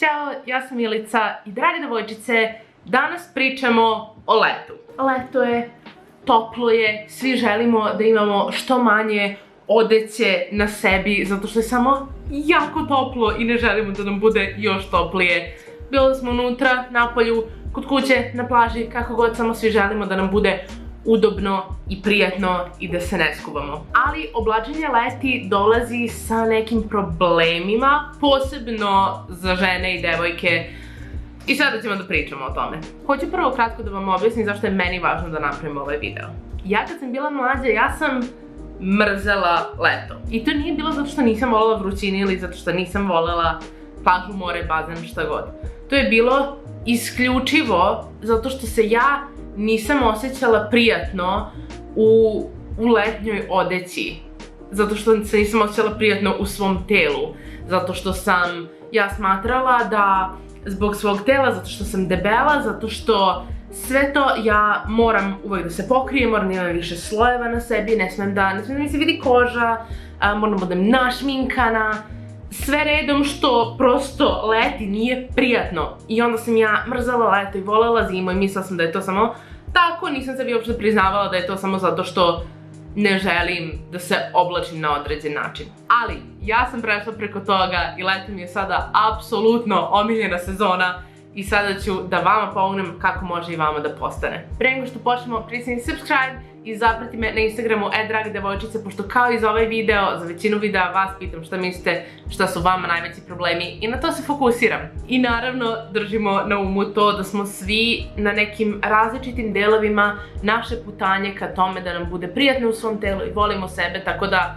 Ćao, ja sam Milica i drage devojčice, danas pričamo o letu. Leto je, toplo je, svi želimo da imamo što manje odeće na sebi zato što je samo jako toplo i ne želimo da nam bude još toplije. Bilo smo unutra, napolju, kod kuće, na plaži, kako god, samo svi želimo da nam bude udobno i prijatno i da se ne skuvamo. Ali oblačenje leti dolazi sa nekim problemima, posebno za žene i devojke. I sada ćemo da pričamo o tome. Hoću prvo kratko da vam objasnim zašto je meni važno da napravim ovaj video. Ja kad sam bila mlađa, ja sam mrzela leto. I to nije bilo zato što nisam voljela vrućinu ili zato što nisam voljela plažu, more, bazen, šta god. To je bilo isključivo zato što se ja nisam osjećala prijatno u letnjoj odeći. Zato što se nisam osjećala prijatno u svom telu. Zato što sam ja smatrala da zbog svog tela, zato što sam debela, zato što sve to ja moram uvek da se pokrijem, moram da imam više slojeva na sebi, ne smem da mi se vidi koža, moram da budem našminkana, sve redom što prosto leti nije prijatno. I onda sam ja mrzala leto i volela zimu i mislila sam da je to samo tako, nisam sebi uopšte priznavala da je to samo zato što ne želim da se oblačim na određen način. Ali, ja sam prešla preko toga i leto mi je sada apsolutno omiljena sezona i sada ću da vama pomognem kako može i vama da postane. Pre nego što počnemo, pritisni subscribe i zaprati me na Instagramu @dragedevojčice, pošto kao i za ovaj video, za većinu videa vas pitam šta mislite, šta su vama najveći problemi i na to se fokusiram. I naravno držimo na umu to da smo svi na nekim različitim delovima naše putanje ka tome da nam bude prijatno u svom telu i volimo sebe, tako da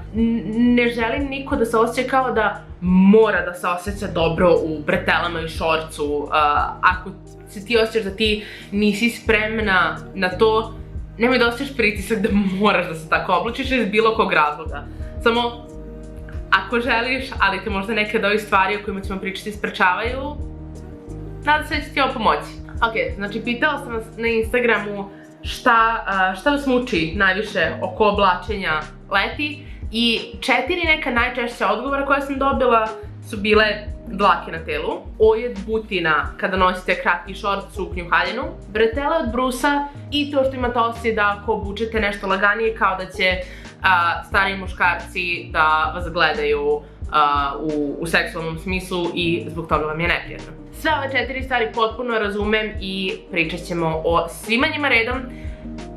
ne želim niko da se osjeća kao da mora da se osjeća dobro u bretelama i šorcu. Ako se ti osjećaš da ti nisi spremna na to, nemoj da osjećaš pritisak da moraš da se tako oblačiš iz bilo kog razloga. Samo, ako želiš, ali te možda neke od ovih stvari o kojima ćemo pričati sprečavaju, nadam se da će ti ovo pomoći. Ok, znači pitala sam vas na Instagramu šta vas muči najviše oko oblačenja leti i 4 neka najčešća odgovora koje sam dobila su bile dlake na telu, ojed butina kada nosite kratki šort, suknju, haljinu, bretele od brusa i to što imate osjećaj da ako obučete nešto laganije kao da će stariji muškarci da vas gledaju u seksualnom smislu i zbog toga vam je neprijatno. Sve ove 4 stvari potpuno razumem i pričat ćemo o svima njima redom.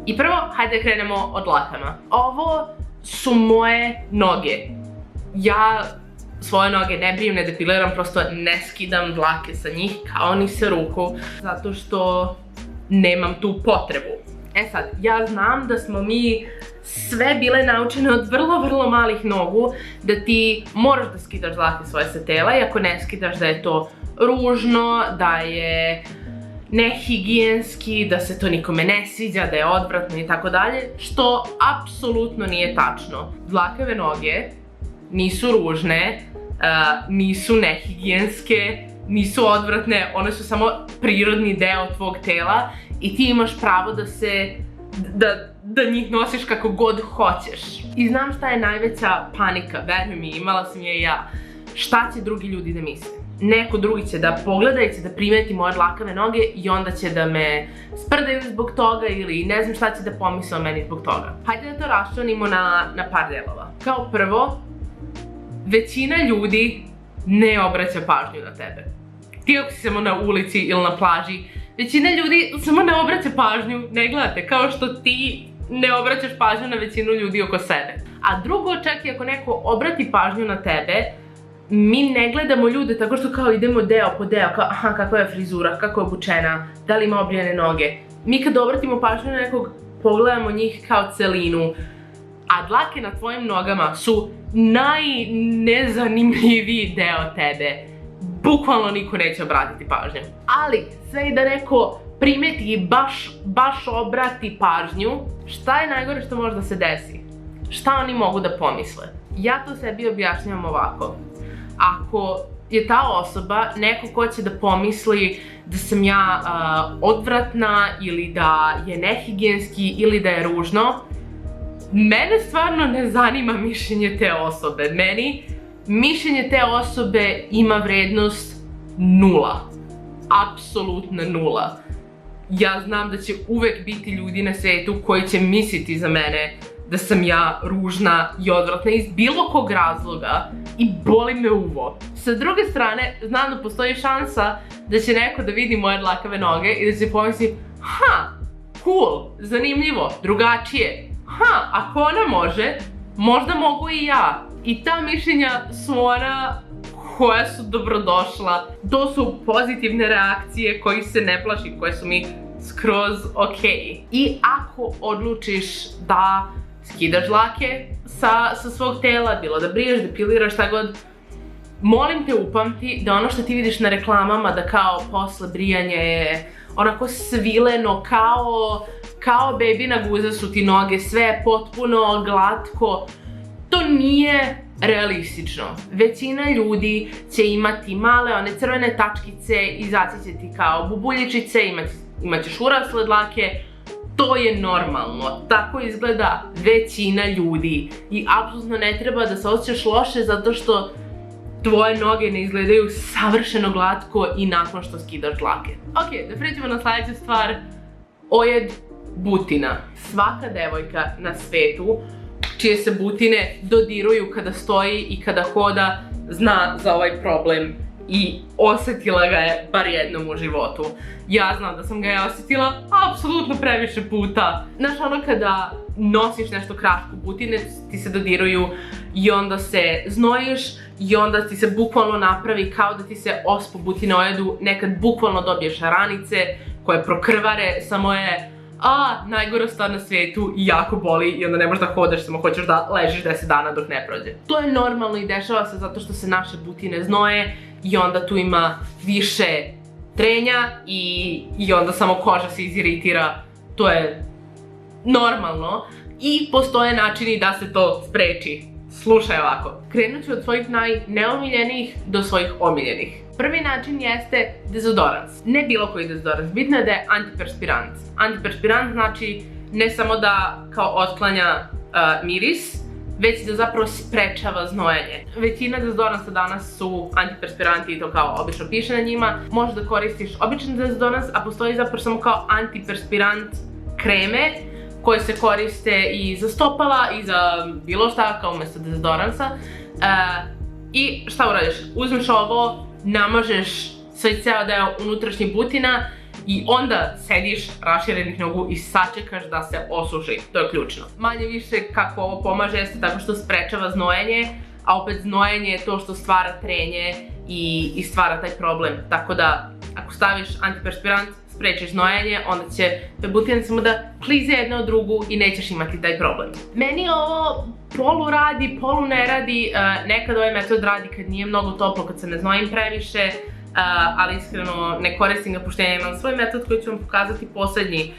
I prvo, hajde da krenemo od dlakama. Ovo su moje noge. Ja svoje noge ne brijem, ne depiliram, prosto ne skidam dlake sa njih kao ni sa ruku, zato što nemam tu potrebu. E sad, ja znam da smo mi sve bile naučene od vrlo malih nogu da ti moraš da skidaš dlake svoje sa tela i ako ne skidaš da je to ružno, da je nehigijenski, da se to nikome ne sviđa, da je odvratno i tako dalje, što apsolutno nije tačno. Dlakave noge nisu ružne, nisu nehigijenske, nisu odvratne, one su samo prirodni deo tvog tela i ti imaš pravo da njih nosiš kako god hoćeš. I znam šta je najveća panika, veruj mi, imala sam je i ja. Šta će drugi ljudi da misle? Neko drugi će da pogleda i će da primeti moje dlakave noge i onda će da me sprdaju zbog toga ili ne znam šta će da pomisle o meni zbog toga. Hajde da to raščlanimo na par delova. Kao prvo, većina ljudi ne obraća pažnju na tebe. Ti ako si samo na ulici ili na plaži, većina ljudi samo ne obraća pažnju, ne gledate, kao što ti ne obraćaš pažnju na većinu ljudi oko sebe. A drugo, čak i ako neko obrati pažnju na tebe, mi ne gledamo ljude tako što kao idemo deo po deo, kao aha, kakva je frizura, kako je obučena, da li ima obrijane noge. Mi kad obratimo pažnju na nekog, pogledamo njih kao celinu, a dlake na tvojim nogama su najnezanimljiviji deo tebe. Bukvalno niko neće obratiti pažnju. Ali, sve i da neko primeti i baš obrati pažnju, šta je najgore što može da se desi? Šta oni mogu da pomisle? Ja to sebi objašnjavam ovako. Ako je ta osoba neko ko će da pomisli da sam ja odvratna ili da je nehigijenski ili da je ružno, mene stvarno ne zanima mišljenje te osobe. Meni mišljenje te osobe ima vrednost nula. Apsolutna nula. Ja znam da će uvek biti ljudi na svetu koji će misliti za mene da sam ja ružna i odvratna iz bilo kog razloga i boli me uvo. Sa druge strane, znam da postoji šansa da će neko da vidi moje dlakave noge i da će pomisli, cool, zanimljivo, drugačije. Ako ona može, možda mogu i ja. I ta mišljenja su ona koja su dobrodošla. To su pozitivne reakcije kojih se ne plašim, koje su mi skroz okej. I ako odlučiš da skidaš dlake sa svog tela, bilo da briješ, depiliraš, šta god, molim te upamti da ono što ti vidiš na reklamama da kao posle brijanja je onako svileno, kao bebina guza su ti noge, sve je potpuno glatko. To nije realistično. Većina ljudi će imati male one crvene tačkice, izaći će ti kao bubuljičice, imat ćeš urasle dlake. To je normalno. Tako izgleda većina ljudi. I apsolutno ne treba da se osjećaš loše zato što tvoje noge ne izgledaju savršeno glatko i nakon što skidaš dlake. Ok, da pređemo na sljedeću stvar. Ojed butina. Svaka devojka na svetu čije se butine dodiruju kada stoji i kada hoda zna za ovaj problem i osjetila ga je bar jednom u životu. Ja znam da sam ga je osjetila apsolutno previše puta. Znaš, ono kada nosiš nešto kratko, butine ti se dodiruju i onda se znojiš i onda ti se bukvalno napravi kao da ti se ospu butine ojedu, nekad bukvalno dobiješ ranice koje prokrvare, samo je najgora stvar na svijetu i jako boli i onda ne možeš da hodaš, samo hoćeš da ležiš 10 dana dok ne prođe. To je normalno i dešava se zato što se naše butine znoje i onda tu ima više trenja i onda samo koža se iziritira. To je normalno i postoje načini da se to spreči. Slušaj ovako. Krenut ću od svojih najneomiljenijih do svojih omiljenih. Prvi način jeste dezodorans. Ne bilo koji dezodorans, bitno je da je antiperspirant. Antiperspirant znači ne samo da kao otklanja miris, već da zapravo sprečava znojanje. Većina dezodoransa danas su antiperspiranti i to kao obično piše na njima. Možeš da koristiš običan dezodorans, a postoji zapravo samo kao antiperspirant kreme koje se koriste i za stopala i za bilo šta kao umjesto dezodoransa. I šta uradiš? Uzmeš ovo, namažeš svoj ceo deo unutrašnjih butina i onda sediš raširenih nogu i sačekaš da se osuši. To je ključno. Manje više kako ovo pomaže jeste tako što sprečava znojenje, a opet znojenje je to što stvara trenje i stvara taj problem. Tako da ako staviš antiperspirant, sprečiš znojenje, onda će te butine samo da klize jedna od drugu i nećeš imati taj problem. Meni ovo polu radi, polu ne radi, nekad ovaj metod radi kad nije mnogo toplo, kad se ne znojim previše, ali iskreno ne koristim ga pošto ja imam svoj metod koji ću vam pokazati poslednji,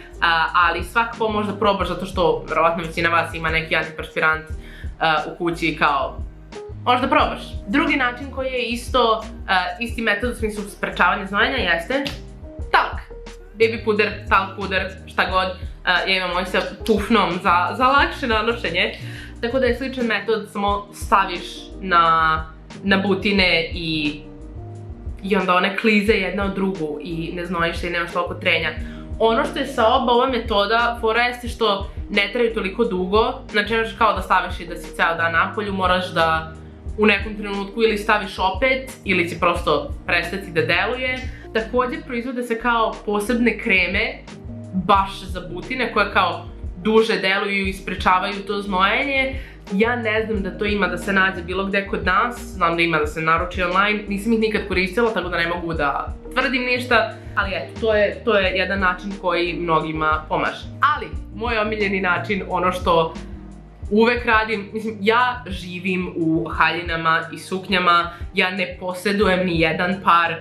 ali svakako možda probaš zato što verovatno većina vas ima neki antiperspirant u kući i kao možda probaš. Drugi način koji je isti metod u smislu sprečavanja znojenja jeste talk. Baby puder, talk puder, šta god. Ja imam ovaj sa tufnom za lakše nanošenje. Tako da je sličan metod, samo staviš na butine i onda one klize jedna od drugu i ne znojiš se i nemaš toliko trenja. Ono što je sa ova metoda, fora jeste što ne traju toliko dugo, znači nemaš kao da staviš i da si ceo dan napolju, moraš da u nekom trenutku ili staviš opet ili će prosto prestati da deluje. Također proizvode se kao posebne kreme baš za butine koje kao duže deluju i sprečavaju to znojenje. Ja ne znam da to ima da se nađe bilo gde kod nas, znam da ima da se naruči online, nisam ih nikad koristila tako da ne mogu da tvrdim ništa, ali eto, to je jedan način koji mnogima pomaže. Ali, moj omiljeni način, ono što uvek radim, mislim, ja živim u haljinama i suknjama, ja ne posjedujem ni jedan par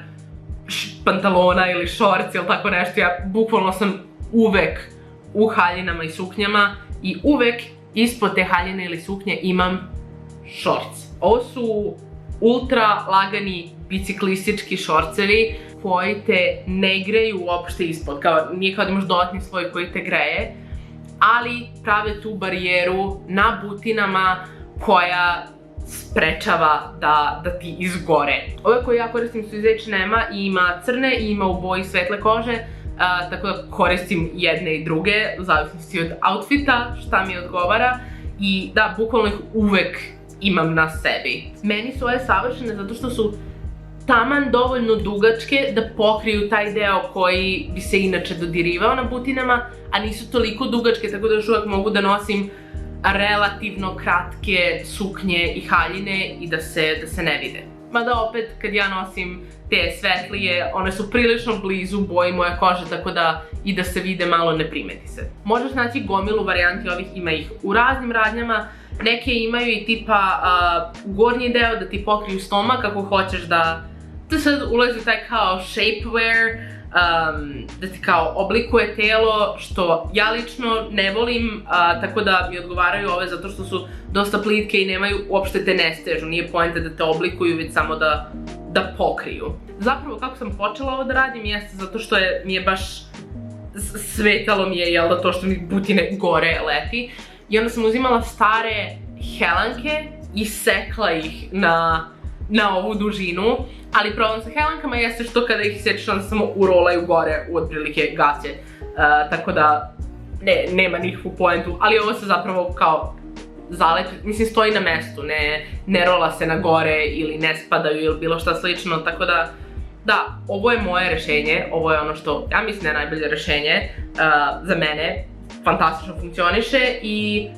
pantalona ili šorci ili tako nešto, ja bukvalno sam uvek u haljinama i suknjama i uvek ispod te haljine ili suknje imam šorc. Ovo su ultra lagani biciklistički šorcevi koji te ne greju uopšte ispod, nije kao da imaš dodatni sloj koji te greje, ali prave tu barijeru na butinama koja sprečava da ti izgore. Ove koje ja koristim su iz H&M-a i ima crne i ima u boji svetle kože, tako da koristim jedne i druge, u zavisnosti od outfita, šta mi odgovara i da, bukvalno ih uvek imam na sebi. Meni su ove savršene zato što su taman dovoljno dugačke da pokriju taj deo koji bi se inače dodirivao na butinama, a nisu toliko dugačke tako da još uvek mogu da nosim relativno kratke suknje i haljine i da se ne vide. Mada opet kad ja nosim te svetlije, one su prilično blizu boji moje kože, tako da i da se vide malo ne primeti se. Možeš naći gomilu varijanti ovih, ima ih u raznim radnjama, neke imaju i tipa gornji deo da ti pokriju stomak ako hoćeš da sad ulazi u taj kao shapewear, da ti kao oblikuje telo, što ja lično ne volim, tako da mi odgovaraju ove zato što su dosta plitke i nemaju, uopšte te ne stežu, nije poenta da te oblikuju, već samo da pokriju. Zapravo kako sam počela ovo da radim jeste zato što mi je baš svetalo mi je, jel da, to što mi butine gore leti, i onda sam uzimala stare helanke i sekla ih na ovu dužinu, ali problem sa helankama jeste što kada ih sečeš onda samo urolaju gore u otprilike gaće, tako da nema nikakvu poentu, ali ovo se zapravo kao zalepi, mislim stoji na mestu, ne rola se na gore ili ne spadaju ili bilo šta slično, tako da da, ovo je moje rešenje, ovo je ono što ja mislim da je najbolje rešenje za mene, fantastično funkcioniše i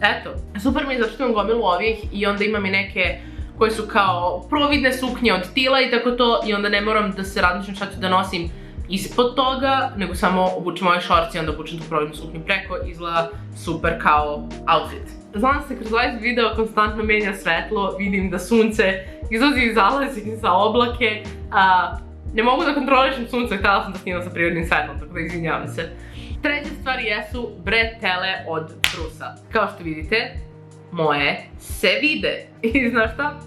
eto, super mi je zato što imam gomilu ovih i onda imam i neke koje su kao providne suknje od tila i tako to, i onda ne moram da se razmišljam šta ću da nosim ispod toga, nego samo obučem ovaj šorc i onda obučem tu providnu suknju preko, izgleda super kao outfit. Znam da se kroz ovaj video konstantno menja svetlo, vidim da sunce izlazi i zalazi za oblake, ne mogu da kontrolišem sunce, htjela sam da snimam sa prirodnim svetlom, tako da izvinjavam se. Treća stvar jesu bretele od Brusa. Kao što vidite, moje se vide. I znaš šta?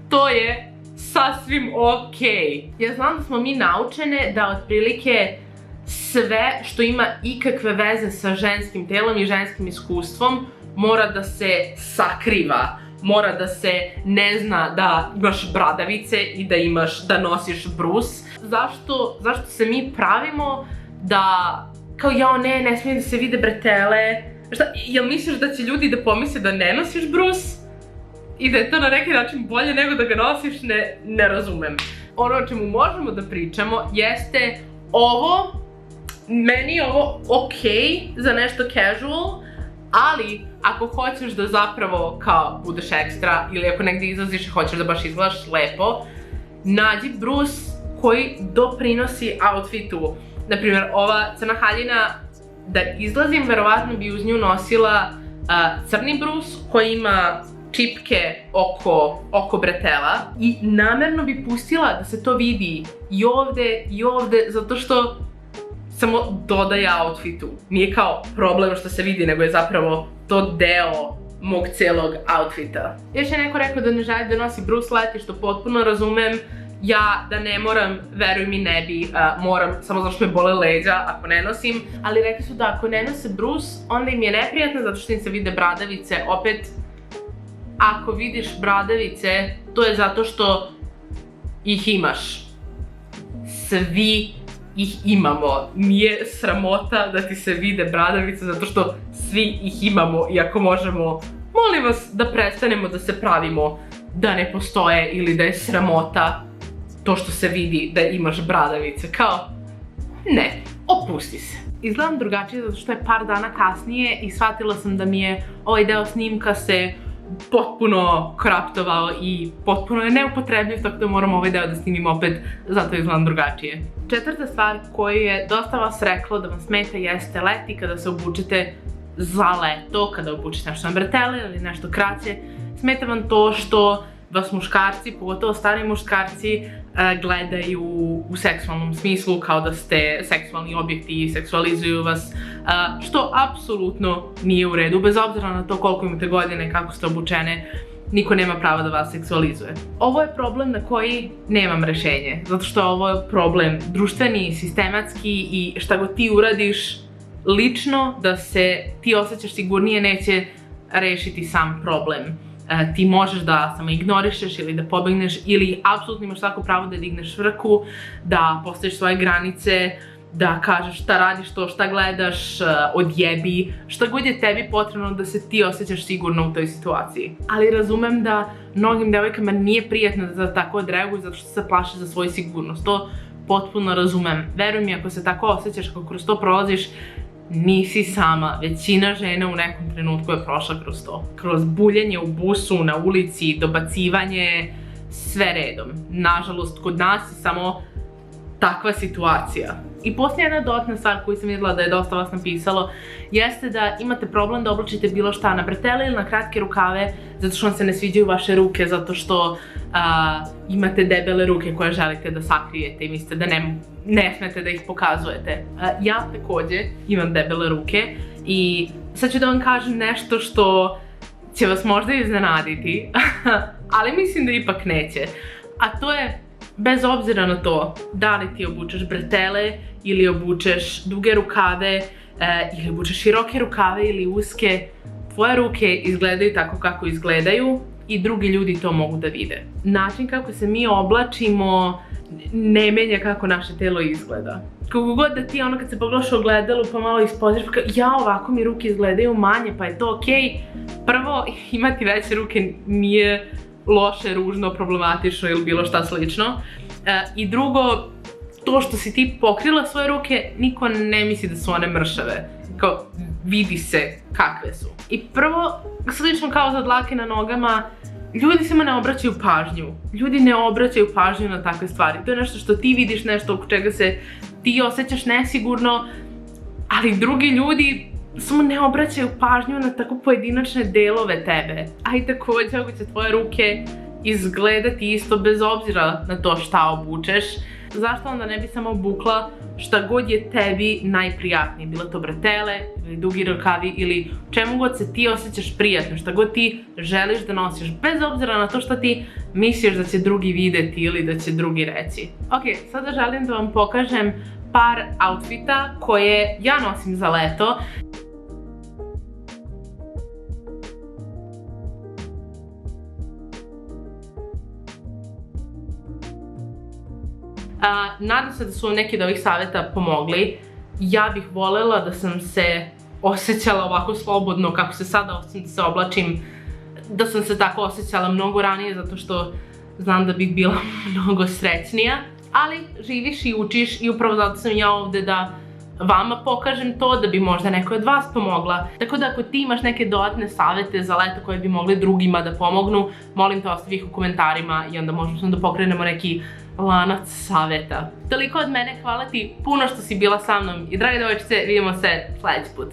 To je sasvim okej. Ja znam da smo mi naučene da otprilike sve što ima ikakve veze sa ženskim telom i ženskim iskustvom mora da se sakriva. Mora da se ne zna da imaš bradavice i da nosiš brus. Zašto se mi pravimo da kao jao ne smije da se vide bretele? Šta, jel misliš da će ljudi da pomisle da ne nosiš brus? I da je to na neki način bolje nego da ga nosiš? Ne razumem. Ono o čemu možemo da pričamo jeste ovo, meni je ovo okej za nešto casual, ali ako hoćeš da zapravo kao budeš ekstra ili ako negdje izlaziš i hoćeš da baš izgledaš lepo, nađi brus koji doprinosi outfitu. Naprimjer, ova crna haljina, da izlazim, verovatno bi uz nju nosila crni brus koji ima čipke oko bretela i namerno bi pustila da se to vidi i ovde, zato što samo dodaje outfitu. Nije kao problem što se vidi, nego je zapravo to deo mog celog outfita. Još je neko rekao da ne želi da nosi brus leti, što potpuno razumem. Ja da ne moram, veruj mi ne bi, moram samo zato što me bole leđa ako ne nosim, ali rekli su da ako ne nose brus, onda im je neprijatno zato što im se vide bradavice. Opet, ako vidiš bradavice, to je zato što ih imaš. Svi ih imamo. Nije sramota da ti se vide bradavice zato što svi ih imamo i ako možemo, molim vas da prestanemo da se pravimo da ne postoje ili da je sramota to što se vidi da imaš bradavice, kao, ne, opusti se. Izgledam drugačije zato što je par dana kasnije i shvatila sam da mi je ovaj deo snimka se potpuno kraptovao i potpuno je neupotrebljiv, tako da moram ovaj deo da snimim opet, zato izgledam drugačije. Četvrta stvar koju je dosta vas reklo da vam smeta jeste leti, kada se obučete za leto, kada obučete nešto na bretele ili nešto kraće, smeta vam to što vas muškarci, pogotovo stari muškarci, gledaju u seksualnom smislu kao da ste seksualni objekti i seksualizuju vas, što apsolutno nije u redu, bez obzira na to koliko imate godine, kako ste obučene, niko nema prava da vas seksualizuje. Ovo je problem na koji nemam rešenje, zato što ovo je problem društveni, sistematski i šta god ti uradiš lično da se ti osjećaš sigurnije neće rešiti sam problem. ti možeš da samo ignorišeš ili da pobegneš ili apsolutno imaš svako pravo da digneš frku, da postaviš svoje granice, da kažeš šta radiš to, šta gledaš, odjebi, šta god je tebi potrebno da se ti osjećaš sigurno u toj situaciji. Ali razumem da mnogim devojkama nije prijatno da tako odreaguju zato što se plaše za svoju sigurnost. To potpuno razumem. Veruj mi, ako se tako osjećaš, ako kroz to prolaziš, nisi sama. Većina žena u nekom trenutku je prošla kroz to. Kroz buljenje u busu, na ulici, dobacivanje, sve redom. Nažalost, kod nas je samo takva situacija. I poslije jedna dodatna stvar koju sam vidjela da je dosta vas napisalo jeste da imate problem da oblačite bilo šta na bretele ili na kratke rukave zato što vam se ne sviđaju vaše ruke, zato što imate debele ruke koje želite da sakrijete i mislite da ne smete da ih pokazujete. Ja također imam debele ruke i sad ću da vam kažem nešto što će vas možda iznenaditi, ali mislim da ipak neće. A to je, bez obzira na to da li ti obučeš bretele ili obučeš duge rukave ili obučeš široke rukave ili uske, tvoje ruke izgledaju tako kako izgledaju i drugi ljudi to mogu da vide. Način kako se mi oblačimo ne menja kako naše telo izgleda. Kako god da ti kad se pogledaš u ogledalu pa malo ispoziraš pa kao ja ovako mi ruke izgledaju manje pa je to okej. Prvo, imati veće ruke nije loše, ružno, problematično ili bilo šta slično. I drugo, to što si ti pokrila svoje ruke, niko ne misli da su one mršave. Kao, vidi se kakve su. I prvo, slično kao za dlake na nogama, ljudi samo ne obraćaju pažnju. Ljudi ne obraćaju pažnju na takve stvari. To je nešto što ti vidiš, nešto oko čega se ti osjećaš nesigurno, ali drugi ljudi samo ne obraćaju pažnju na tako pojedinačne delove tebe. A i također ako će tvoje ruke izgledati isto bez obzira na to šta obučeš, zašto onda ne bi samo obukla šta god je tebi najprijatnije, bilo to bretele ili dugi rukavi ili čemu god se ti osjećaš prijatno, šta god ti želiš da nosiš, bez obzira na to šta ti misliš da će drugi vidjeti ili da će drugi reći. Ok, sada želim da vam pokažem par outfita koje ja nosim za leto. Nadam se da su vam neki od ovih savjeta pomogli. Ja bih voljela da sam se osjećala ovako slobodno kako se sada se oblačim, da sam se tako osjećala mnogo ranije zato što znam da bih bila mnogo srećnija. Ali živiš i učiš i upravo zato sam ja ovdje da vama pokažem to, da bi možda neko od vas pomogla. Tako da ako ti imaš neke dodatne savjete za leto koje bi mogli drugima da pomognu, molim te ostavi ih u komentarima i onda možemo da pokrenemo neki lanac savjeta. Toliko od mene, hvala ti puno što si bila sa mnom i drage devojčice, vidimo se sljedeći put.